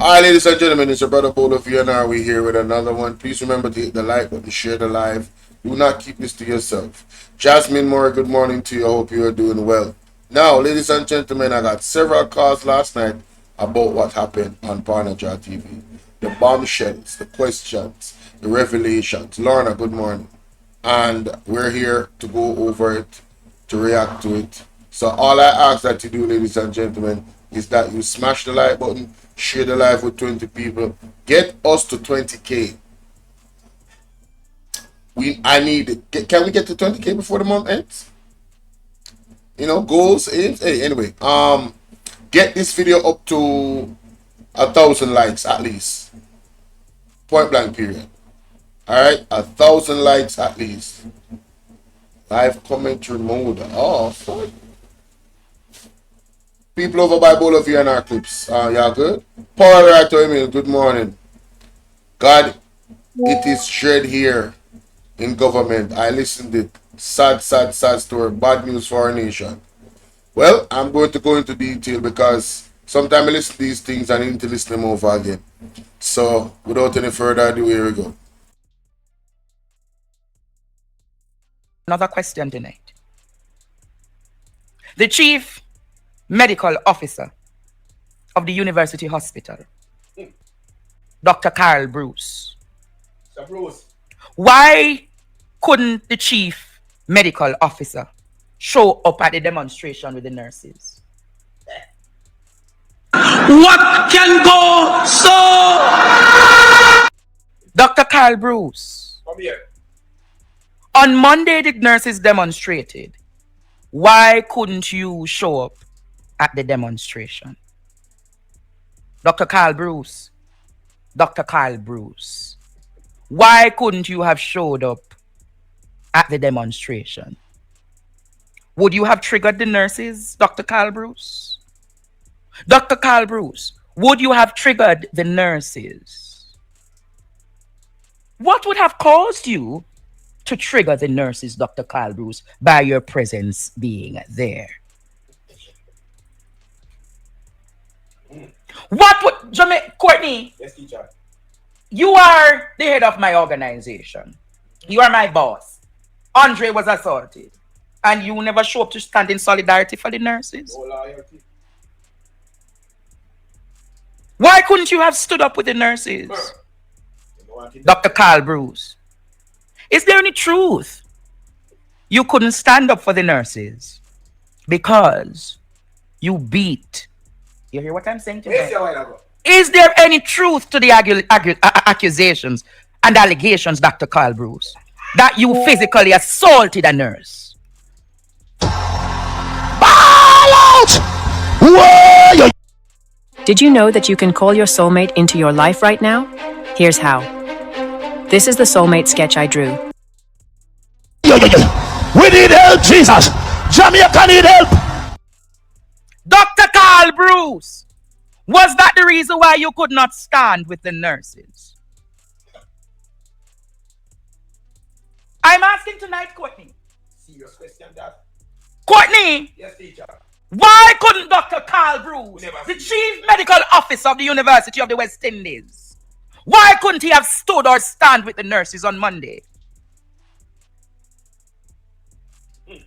Alright, ladies and gentlemen, it's your brother Bolo VNR. We're here with another one. Please remember to hit the like button, share the live. Do not keep this to yourself. Jasmine Moore, good morning to you. I hope you are doing well. Now, ladies and gentlemen, I got several calls last night about what happened on Parnaja TV. The bombshells, the questions, the revelations. Lorna, good morning. And we're here to go over it, to react to it. So all I ask that you do, ladies and gentlemen, is that you smash the like button, share the live with 20 people, get us to 20K. I need it. Can we get to 20K before the month ends? You know, goals, aims. Hey, anyway, get this video up to 1,000 likes at least. Point blank period. Alright, 1,000 likes at least. Live commentary mode off. People over by Bolo VNR clips. Y'all good? Paul right to me, good morning. God, it is dread here in government. I listened it. Sad story. Bad news for our nation. Well, I'm going to go into detail because sometimes I listen to these things and I need to listen them over again. So, without any further ado, here we go. Another question tonight. The chief medical officer of the University Hospital, Dr. Carl Bruce. Sir Bruce. Why couldn't the chief medical officer show up at the demonstration with the nurses? What can go so? Dr. Carl Bruce. Come here. On Monday, the nurses demonstrated. Why couldn't you show up at the demonstration? Dr. Carl Bruce. Dr. Carl Bruce. Why couldn't you have showed up at the demonstration? Would you have triggered the nurses, Dr. Carl Bruce? Dr. Carl Bruce, would you have triggered the nurses? What would have caused you to trigger the nurses, Dr. Carl Bruce, by your presence being there? What would, Courtney? Yes, teacher. You are the head of my organization. You are my boss. Andre was assaulted. And you never show up to stand in solidarity for the nurses. No loyalty. Why couldn't you have stood up with the nurses? Dr. Carl Bruce. Is there any truth you couldn't stand up for the nurses because you beat? You hear what I'm saying to you? Is there any truth to the accusations and allegations, Dr. Carl Bruce, that you physically assaulted a nurse? Did you know that you can call your soulmate into your life right now? Here's how. This is the soulmate sketch I drew. We need help, Jesus. Jamaica need help. Dr. Carl Bruce, was that the reason why you could not stand with the nurses? I'm asking tonight, Courtney. Serious question, that. Courtney, Yes, teacher. why couldn't Dr. Carl Bruce, the chief medical officer of the University of the West Indies, why couldn't he have stood or stand with the nurses on Monday?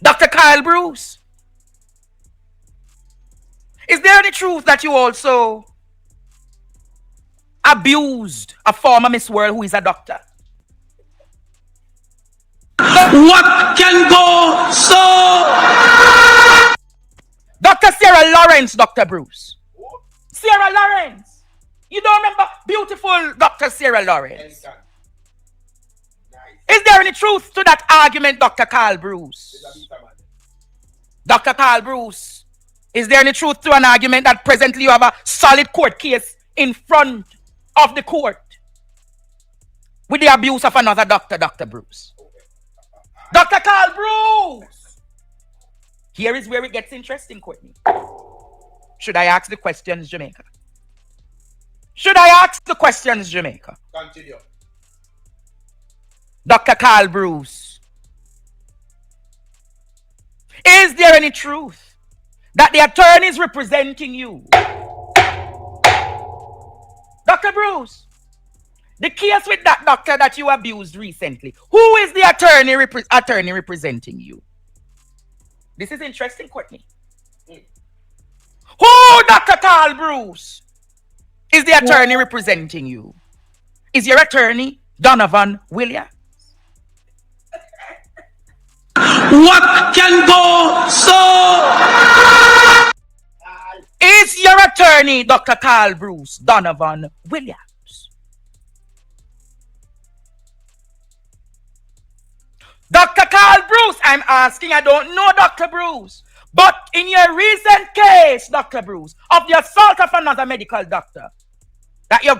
Dr. Carl Bruce, is there any truth that you also abused a former Miss World who is a doctor? What can go so? Dr. Sarah Lawrence, Dr. Bruce. Sarah Lawrence. You don't remember beautiful Dr. Sarah Lawrence? Nice. Is there any truth to that argument, Dr. Carl Bruce? Dr. Carl Bruce, is there any truth to an argument that presently you have a solid court case in front of the court with the abuse of another doctor, Dr. Bruce? Dr. Carl Bruce! Here is where it gets interesting, Courtney. Should I ask the questions, Jamaica? Should I ask the questions, Jamaica? Continue. Dr. Carl Bruce, is there any truth that the attorneys representing you Dr. Bruce, the case with that doctor that you abused recently, who is the attorney representing you? This is interesting, Courtney. Who, Dr. Carl Bruce, is the attorney representing you? Is your attorney Donovan Williams? What can go so? Is your attorney Dr. Carl Bruce Donovan Williams? Dr. Carl Bruce, I'm asking, I don't know Dr. Bruce. But in your recent case, Dr. Bruce, of the assault of another medical doctor, that you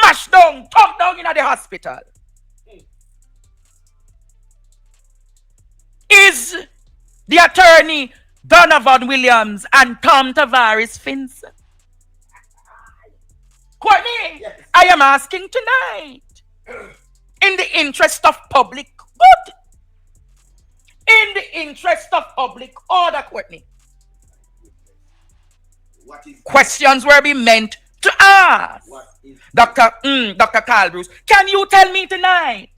mashed down, tucked down in the hospital, is the attorney Donovan Williams and Tom Tavares Finson? Courtney, yes. I am asking tonight, in the interest of public good, in the interest of public order, Courtney, questions were being meant to ask. Dr. Carl Bruce, can you tell me tonight,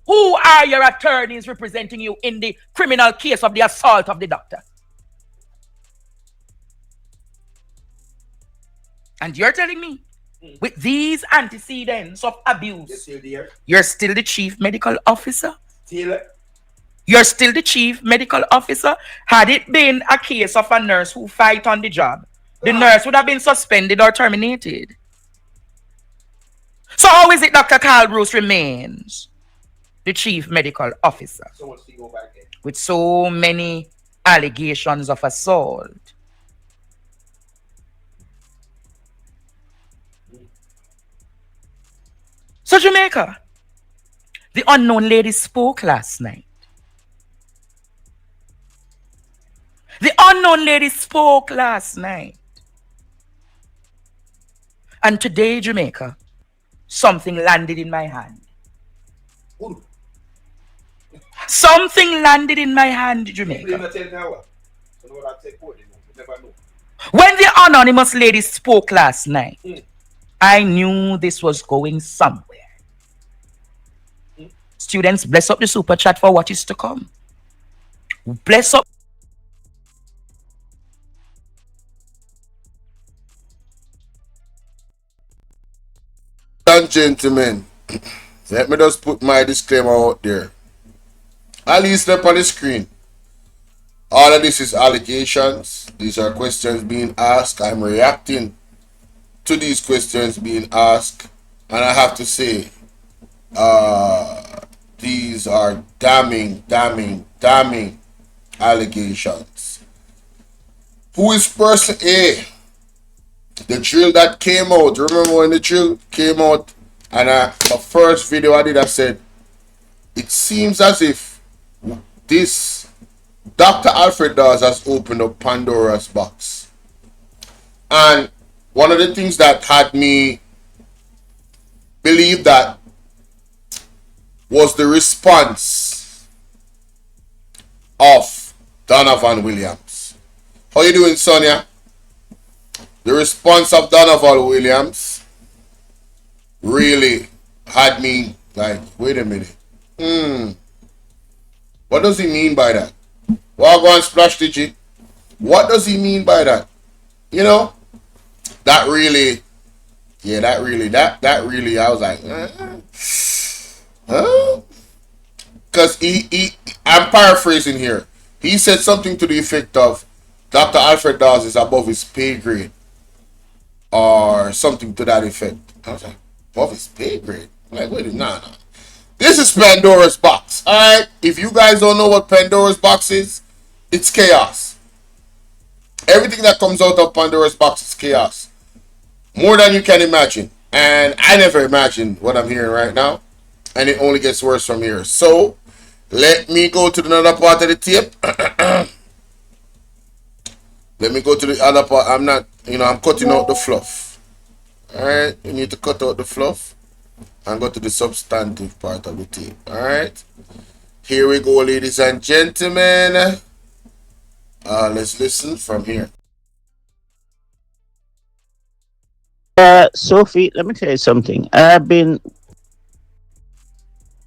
who are your attorneys representing you in the criminal case of the assault of the doctor? And you're telling me, with these antecedents of abuse, you're still the chief medical officer? You're still the chief medical officer? Had it been a case of a nurse who fight on the job, the nurse would have been suspended or terminated. So how is it Dr. Carl Bruce remains the chief medical officer with so many allegations of assault? So Jamaica, the unknown lady spoke last night. The unknown lady spoke last night. And today, Jamaica, something landed in my hand. Something landed in my hand, Jamaica. When the anonymous lady spoke last night, I knew this was going somewhere. Students, bless up the super chat for what is to come. Bless up. And gentlemen, let me just put my disclaimer out there. At least up on the screen. All of this is allegations. These are questions being asked. I'm reacting to these questions being asked. And I have to say, these are damning allegations. Who is person A? The drill that came out. Remember when the drill came out? And the first video I did, I said, it seems as if this Dr. Alfred Dawes has opened up Pandora's box. And one of the things that had me believe that was the response of Donovan Williams. How you doing, Sonia? The response of Donovan Williams really had me like, wait a minute. What does he mean by that? Well, go and splash Digi. What does he mean by that? You know, that really, I was like, because I'm paraphrasing here. He said something to the effect of Dr. Alfred Dawes is above his pay grade, or something to that effect. I was like, above his pay grade? I'm like, wait a minute, nah. This is Pandora's box. Alright? If you guys don't know what Pandora's box is, it's chaos. Everything that comes out of Pandora's box is chaos. More than you can imagine. And I never imagined what I'm hearing right now. And it only gets worse from here. So, let me go to another part of the tape. Let me go to the other part. I'm not, I'm cutting out the fluff. Alright? You need to cut out the fluff and go to the substantive part of the tape. Alright? Here we go, ladies and gentlemen. Let's listen from here. Sophie, let me tell you something. I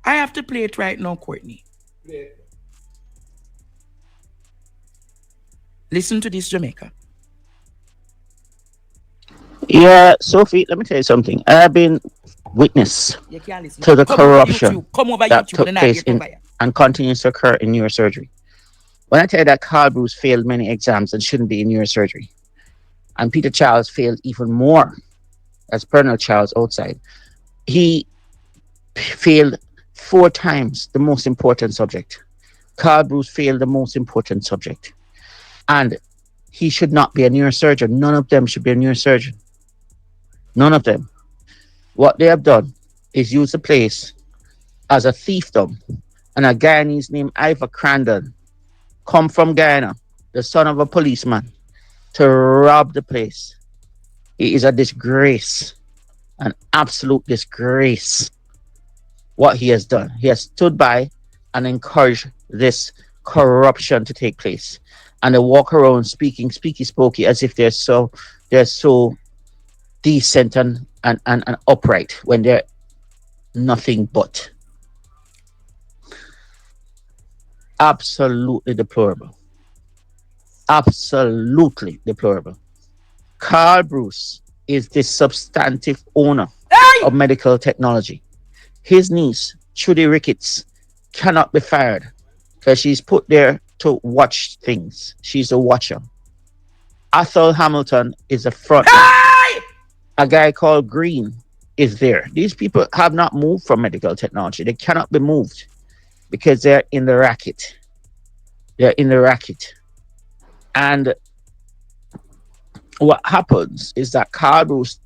have to play it right now, Courtney. Play. Listen to this, Jamaica. Yeah, Sophie, let me tell you something. I've been witness You can't listen. to the Come over corruption YouTube. Come over that YouTube. took And I place get in over here. and continues to occur in neurosurgery. When I tell you that Carl Bruce failed many exams and shouldn't be in neurosurgery, and Peter Charles failed even more as Bernard Charles outside, he failed 4 times the most important subject. Carl Bruce failed the most important subject. And he should not be a neurosurgeon. None of them should be a neurosurgeon. None of them. What they have done is use the place as a thiefdom. And a Guyanese named Ivor Crandon come from Guyana, the son of a policeman, to rob the place. It is a disgrace, an absolute disgrace, what he has done. He has stood by and encouraged this corruption to take place. And they walk around speaking speaky spokey as if they're so decent and upright when they're nothing but. Absolutely deplorable. Absolutely deplorable. Carl Bruce is the substantive owner Hey! of medical technology. His niece, Trudy Ricketts, cannot be fired because she's put there to watch things. She's a watcher. Athol Hamilton is a frontman. Hey! A guy called Green is there. These people have not moved from medical technology. They cannot be moved because they're in the racket. They're in the racket. And what happens is that Carl Bruce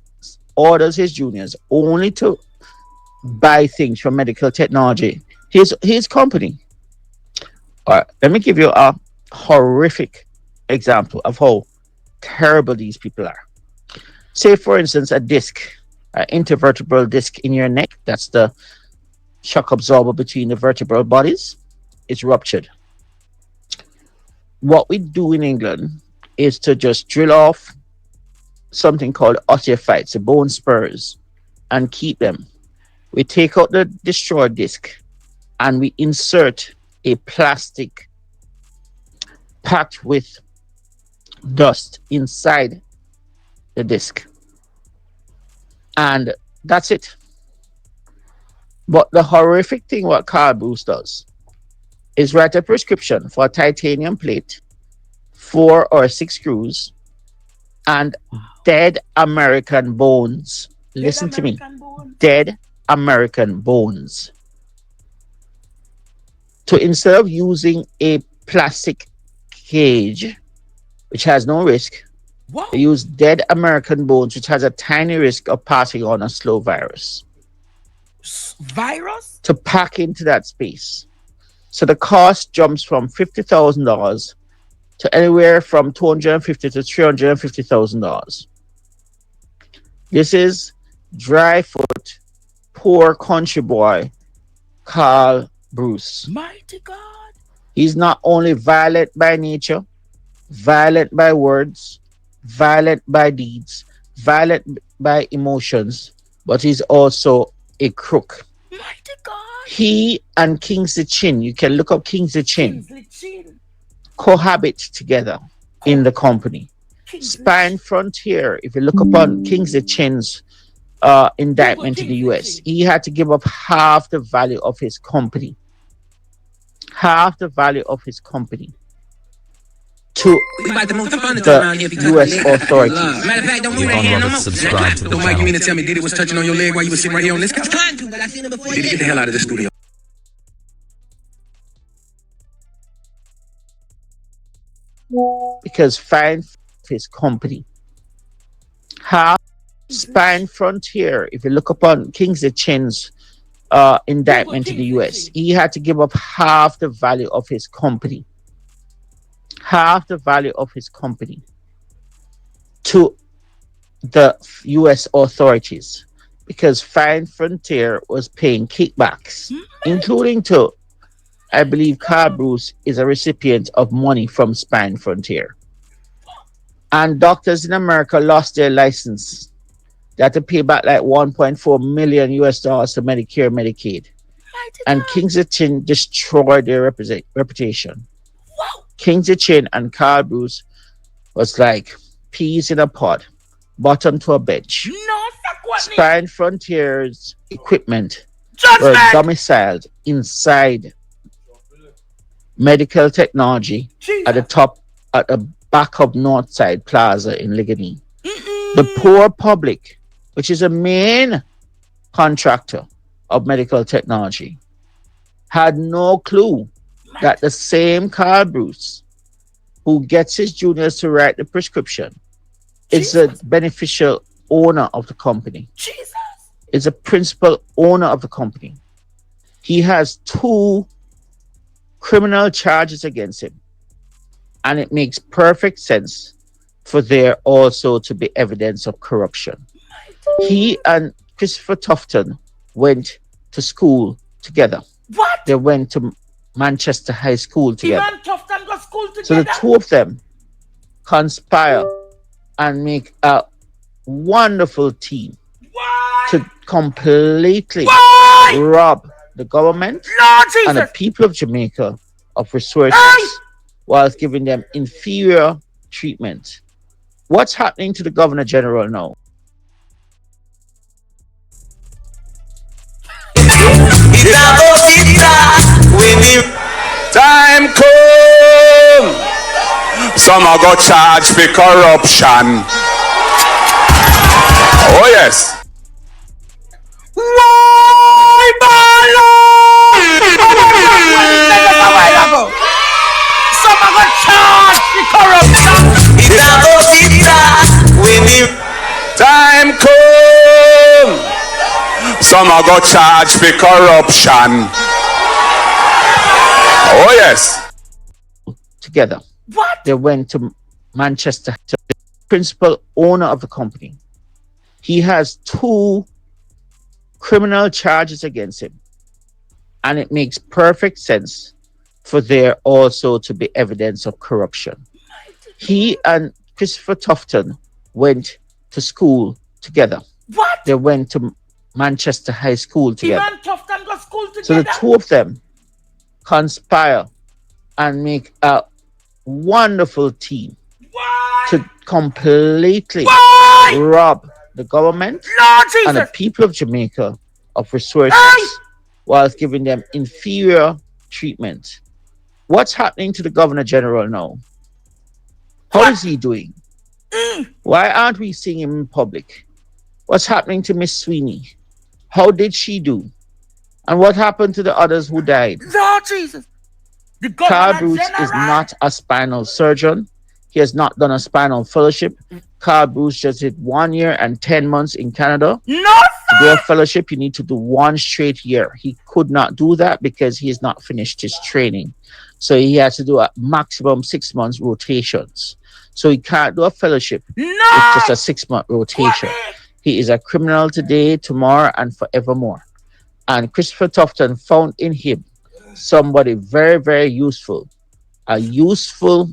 orders his juniors only to buy things from medical technology. His company. All right, let me give you a horrific example of how terrible these people are. Say, for instance, a disc, an intervertebral disc in your neck. That's the shock absorber between the vertebral bodies. It's ruptured. What we do in England is to just drill off something called osteophytes, the bone spurs, and keep them. We take out the destroyed disc and we insert a plastic packed with dust inside the disc. And that's it. But the horrific thing what Carl Bruce does is write a prescription for a titanium plate, 4 or 6 screws, and dead American bones. Listen to me. Dead American bones. So instead of using a plastic cage, which has no risk, What? they use dead American bones, which has a tiny risk of passing on a slow virus, Virus? to pack into that space. So the cost jumps from $50,000 to anywhere from $250,000 to $350,000. This is dry foot, poor country boy, Carl Bruce. Mighty God. He's not only violent by nature, violent by words, violent by deeds, violent by emotions, but he's also a crook. Mighty God. He and Kingsley Chin, you can look up Kingsley Chin, Kingsley Chin. cohabit together in the company. Spine Frontier, if you look upon Kingsley Chin's indictment in the US, he had to give up half the value of his company. Half the value of his company to the US authorities. Matter of fact, don't move that hand no more. Subscribe to the channel. You mean to tell me Diddy was touching on your leg while you was sitting right here on this couch? Trying to, but I seen him before. Diddy, get the hell out of the studio. Because Fine his company. Half Spine Frontier, if you look upon Kingsley Chin's indictment in the US, he had to give up half the value of his company. Half the value of his company to the US authorities because Fine Frontier was paying kickbacks, including to, I believe, Carl Bruce is a recipient of money from Spine Frontier. And doctors in America lost their license. They had to pay back like 1.4 million US dollars to Medicare, Medicaid. And King's destroyed their reputation. Wow. King's and Carl Bruce was like peas in a pod, bottom to a bench. No, Sakwani. Spine Frontiers equipment were Judgment. domiciled inside medical technology at the top, at the back of Northside Plaza in Ligony. The poor public, which is a main contractor of medical technology, had no clue that the same Carl Bruce who gets his juniors to write the prescription is a beneficial owner of the company. Jesus. Is a principal owner of the company. He has 2 criminal charges against him. And it makes perfect sense for there also to be evidence of corruption. He and Christopher Tufton went to school together. What? They went to Manchester High School together. Even Tufton go school together. So the 2 of them conspire and make a wonderful team Why? to completely Why? rob the government Lord and the Jesus. people of Jamaica of resources whilst giving them inferior treatment. What's happening to the Governor General now? Time come. Some are got charged for corruption. Oh yes. Why, Bolo? A while ago. Some of us charged the corruption. Time come. Some are got charged for corruption. Oh yes. Together. What? They went to Manchester, the principal owner of the company. He has 2 criminal charges against him. And it makes perfect sense for there also to be evidence of corruption. He and Christopher Tufton went to school together. What? They went to Manchester High School together. Even Tufton go school together. So the 2 of them conspire and make a wonderful team Why? to completely Why? rob the government Lord and the Jesus. people of Jamaica of resources whilst giving them inferior treatment. What's happening to the Governor General now? How is he doing? Why aren't we seeing him in public? What's happening to Miss Sweeney? How did she do? And what happened to the others who died? Lord Jesus. The Carl Governor Bruce General. is not a spinal surgeon. He has not done a spinal fellowship. Carl Bruce just did 1 year and 10 months in Canada. No, To do sir. a fellowship, you need to do 1 straight year. He could not do that because he has not finished his training. So he has to do a maximum 6 months rotations. So he can't do a fellowship No. with just a 6-month rotation. He is a criminal today, tomorrow, and forevermore. And Christopher Tufton found in him somebody very, very useful. A useful,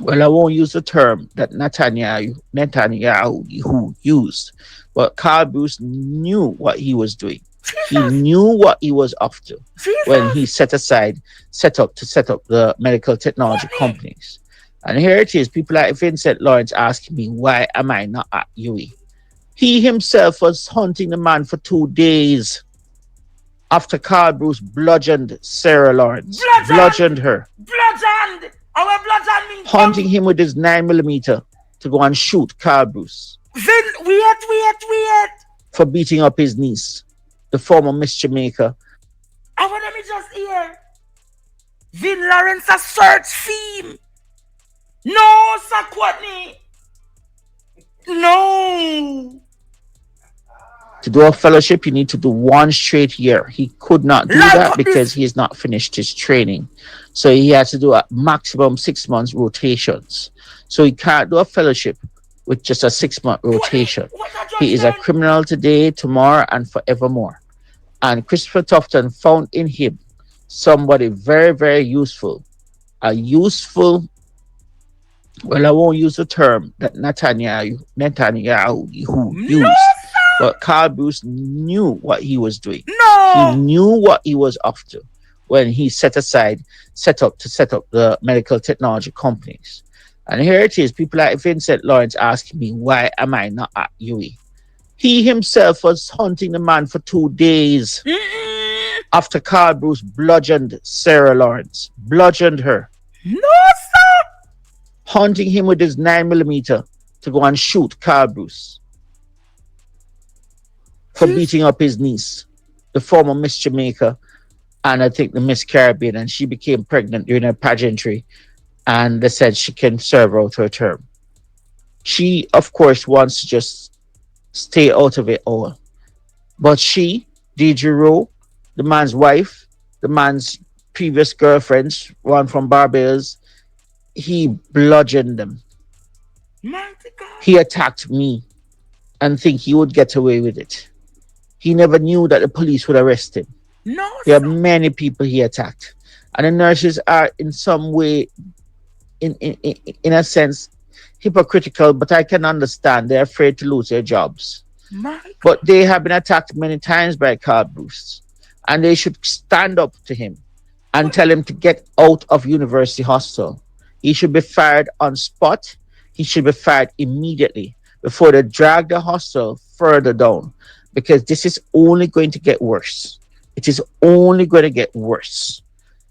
well, I won't use the term that Netanyahu used, but Carl Bruce knew what he was doing. He knew what he was after when he set up the medical technology companies. And here it is, people like Vincent Lawrence asking me, why am I not at UE? He himself was hunting the man for 2 days after Carl Bruce bludgeoned Sarah Lawrence. Bludgeoned her. Bludgeoned. Our bludgeon means Hunting him with his 9mm to go and shoot Carl Bruce Wait. for beating up his niece, the former Miss Jamaica. I want me just hear. Vin Lawrence a search theme. No, Sakwani. No. To do a fellowship, you need to do 1 straight year. He could not do that because he has not finished his training. So he has to do a maximum 6 months rotations. So he can't do a fellowship with just a 6-month rotation. He is a criminal today, tomorrow, and forevermore. And Christopher Tufton found in him somebody very, very useful. A useful, Well, I won't use the term that Netanyahu No, used, sir. but Carl Bruce knew what he was doing. He No. knew what he was up to when he set up the medical technology companies. And here it is, people like Vincent Lawrence asking me, why am I not at UE? He himself was hunting the man for 2 days Mm-mm. after Carl Bruce bludgeoned Sarah Lawrence, bludgeoned her, No, sir. hunting him with his 9mm to go and shoot Carl Bruce for beating up his niece, the former Miss Jamaica, and I think the Miss Caribbean, and she became pregnant during her pageantry, and they said she can serve out her term. She, of course, wants to just stay out of it all. But she, Deidre Rowe, the man's wife, the man's previous girlfriends, one from Barbados, he bludgeoned them. Mighty God. He attacked me and think he would get away with it. He never knew that the police would arrest him. No, There are sir. many people he attacked. And the nurses are in some way, in a sense, hypocritical, but I can understand. They're afraid to lose their jobs. My God. But they have been attacked many times by Carl Bruce. And they should stand up to him and tell him to get out of University Hospital. He should be fired on spot. He should be fired immediately before they drag the hostel further down, because this is only going to get worse. It is only going to get worse.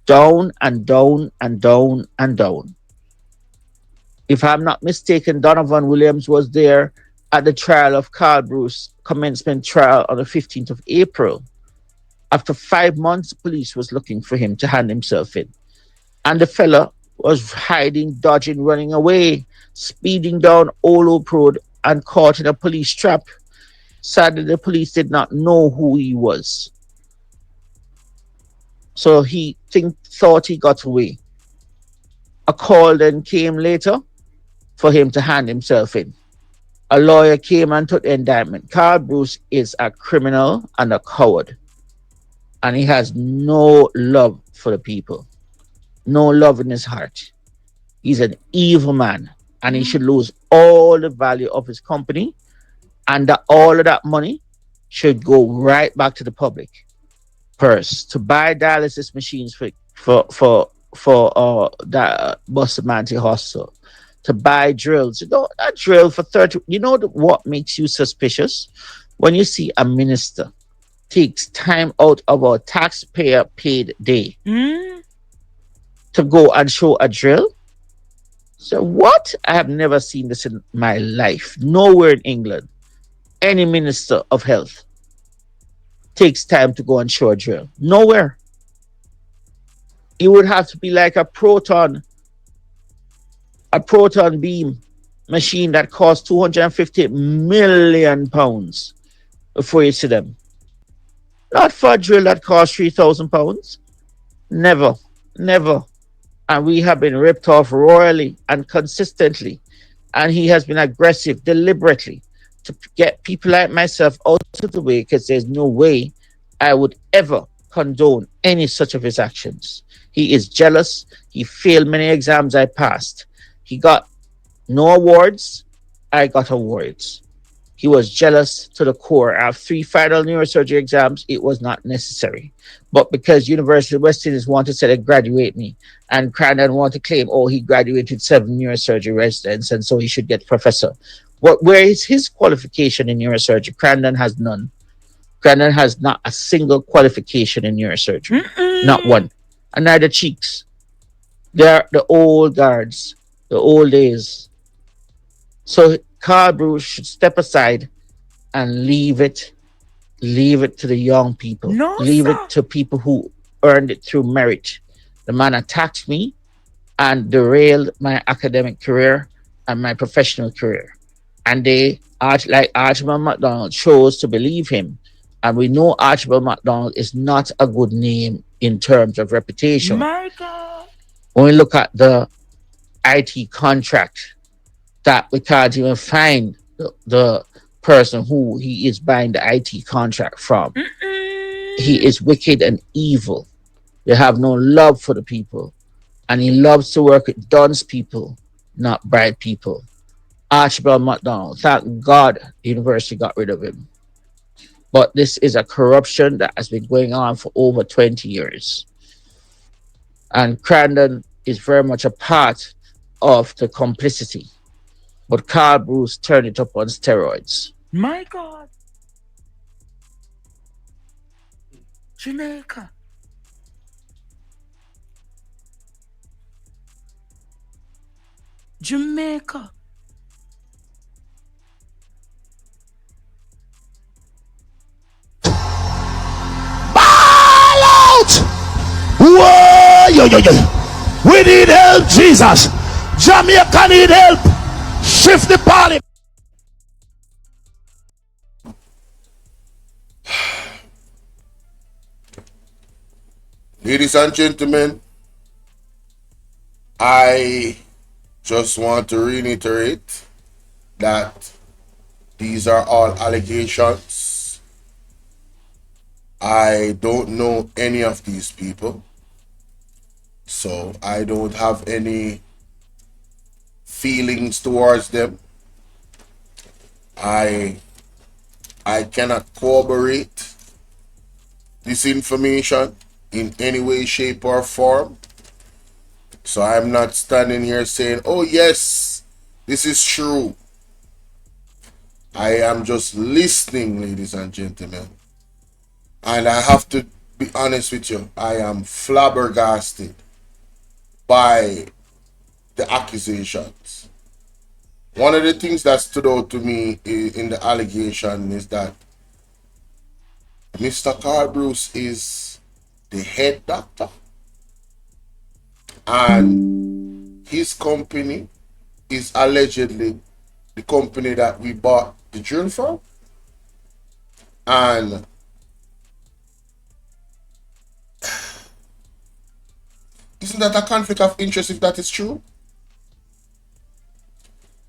Down and down and down and down. If I'm not mistaken, Donovan Williams was there at the trial of Carl Bruce, commencement trial on the 15th of April. After 5 months, police was looking for him to hand himself in. And the fella was hiding, dodging, running away, speeding down Old Oak Road and caught in a police trap. Sadly, the police did not know who he was. So he thought he got away. A call then came later for him to hand himself in. A lawyer came and took the indictment. Carl Bruce is a criminal and a coward. And he has no love for the people, no love in his heart. He's an evil man, and he should lose all the value of his company, and that all of that money should go right back to the public purse to buy dialysis machines for that Bustamante Hospital, to buy drills. You know, that drill for 30. You know what makes you suspicious? When you see a minister takes time out of our taxpayer paid day to go and show a drill. So what? I have never seen this in my life. Nowhere in England, any minister of health takes time to go and show a drill. Nowhere. It would have to be like a proton beam machine that costs 250 million pounds before you see them. Not for a drill that costs 3,000 pounds. Never, never. And we have been ripped off royally and consistently. And he has been aggressive deliberately to get people like myself out of the way, because there's no way I would ever condone any such of his actions. He is jealous. He failed many exams I passed. He got no awards. I got awards. He was jealous to the core. I have 3 final neurosurgery exams. It was not necessary. But because University of West Indies wanted to say they graduate me, and Crandon wanted to claim, oh, he graduated 7 neurosurgery residents, and so he should get professor. Where is his qualification in neurosurgery? Crandon has none. Crandon has not a single qualification in neurosurgery. Not one. And neither Cheeks. They're the old guards, the old days. So Carl Bruce should step aside and leave it to the young people. No, leave sir. it to people who earned it through merit. The man attacked me and derailed my academic career and my professional career. And they, like Archibald MacDonald, chose to believe him. And we know Archibald MacDonald is not a good name in terms of reputation. My God. When we look at the IT contract, that we can't even find the person who he is buying the IT contract from. He is wicked and evil. They have no love for the people. And he loves to work with Don's people, not bright people. Archibald MacDonald, thank God the university got rid of him. But this is a corruption that has been going on for over 20 years. And Crandon is very much a part of the complicity. But Carl Bruce turned it up on steroids. My God. Jamaica. Jamaica. Ball out! Whoa! Yo, yo, yo. We need help, Jesus. Jamaica need help. Shift the party. Ladies and gentlemen, I just want to reiterate that these are all allegations. I don't know any of these people, so I don't have any feelings towards them. I cannot corroborate this information in any way, shape, or form. So I'm not standing here saying, oh yes, this is true. I am just listening, ladies and gentlemen. And I have to be honest with you, I am flabbergasted by the accusations. One of the things that stood out to me in the allegation is that Mr. Carl Bruce is the head doctor, and his company is allegedly the company that we bought the drill from. And isn't that a conflict of interest if that is true?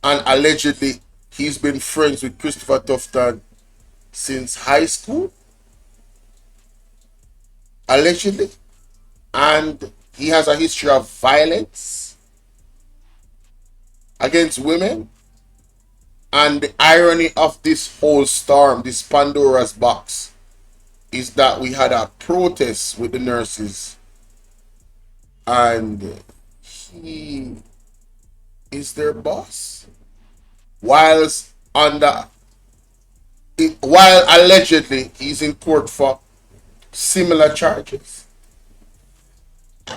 And allegedly he's been friends with Christopher Tufton since high school, allegedly, and he has a history of violence against women. And the irony of this whole storm, this Pandora's box, is that we had a protest with the nurses, and he is their boss, whilst while allegedly he's in court for similar charges. I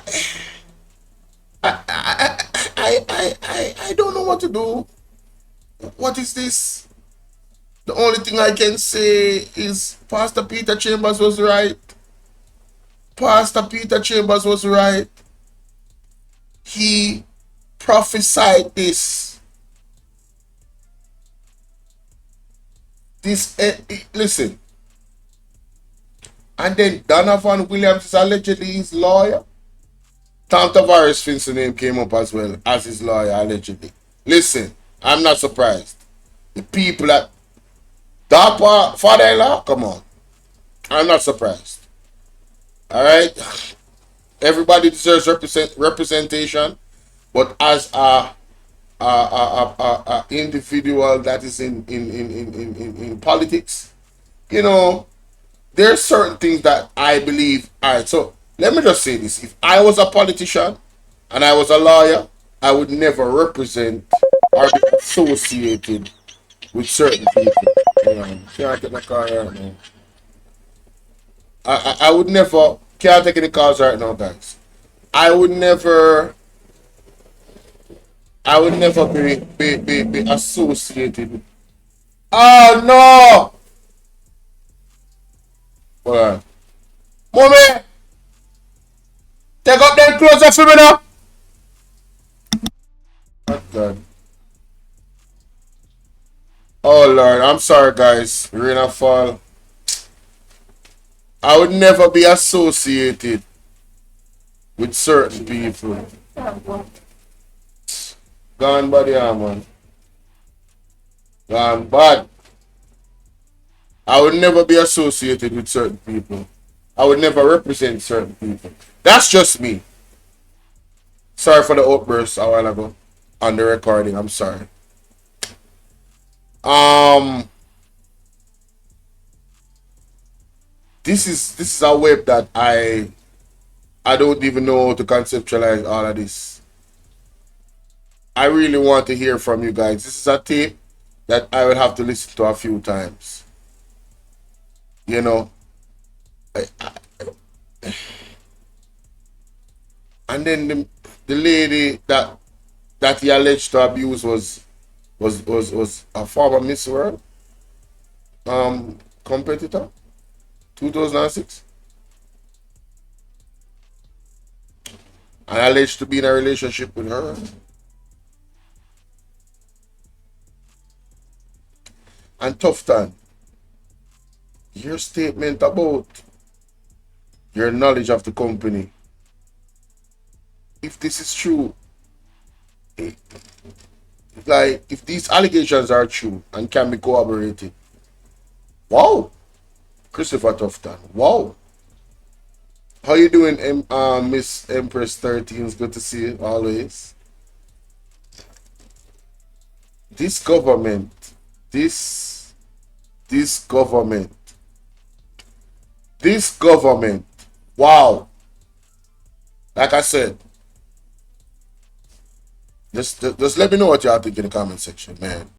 don't know what to do. What is this? The only thing I can say is Pastor Peter Chambers was right. Pastor Peter Chambers was right. He prophesied this. Listen. And then Donovan Williams is allegedly his lawyer. Tom Tavares Finson name came up as well as his lawyer, allegedly. Listen, I'm not surprised. The people that Dapa father-in-law, come on. I'm not surprised. Alright? Everybody deserves representation, but as a individual that is in politics, you know, there's certain things that I believe. Alright, so let me just say this. If I was a politician and I was a lawyer, I would never represent or be associated with certain people. You know, can't take my car right now. I would never, can't take any cars right now, guys. I would never be associated with. Oh no! Alright. Mommy! Take up them clothes off for me now! Oh God. Oh Lord, I'm sorry guys. Rain or fall. I would never be associated with certain people. Gone bad, yeah, man. Gone bad. I would never be associated with certain people. I would never represent certain people. That's just me. Sorry for the outburst a while ago. on the recording. I'm sorry. Um, this is a web that I don't even know how to conceptualize all of this. I really want to hear from you guys. This is a tape that I will have to listen to a few times. You know, and then the lady that he alleged to abuse was a former Miss World competitor, 2006, and alleged to be in a relationship with her. And TUFTON, your statement about your knowledge of the company, if this is true, like if these allegations are true and can be corroborated, wow, Christopher TUFTON, wow. How you doing, Miss Empress 13? It's good to see you always. This government, this government, wow. Like I said, just let me know what y'all think in the comment section, man.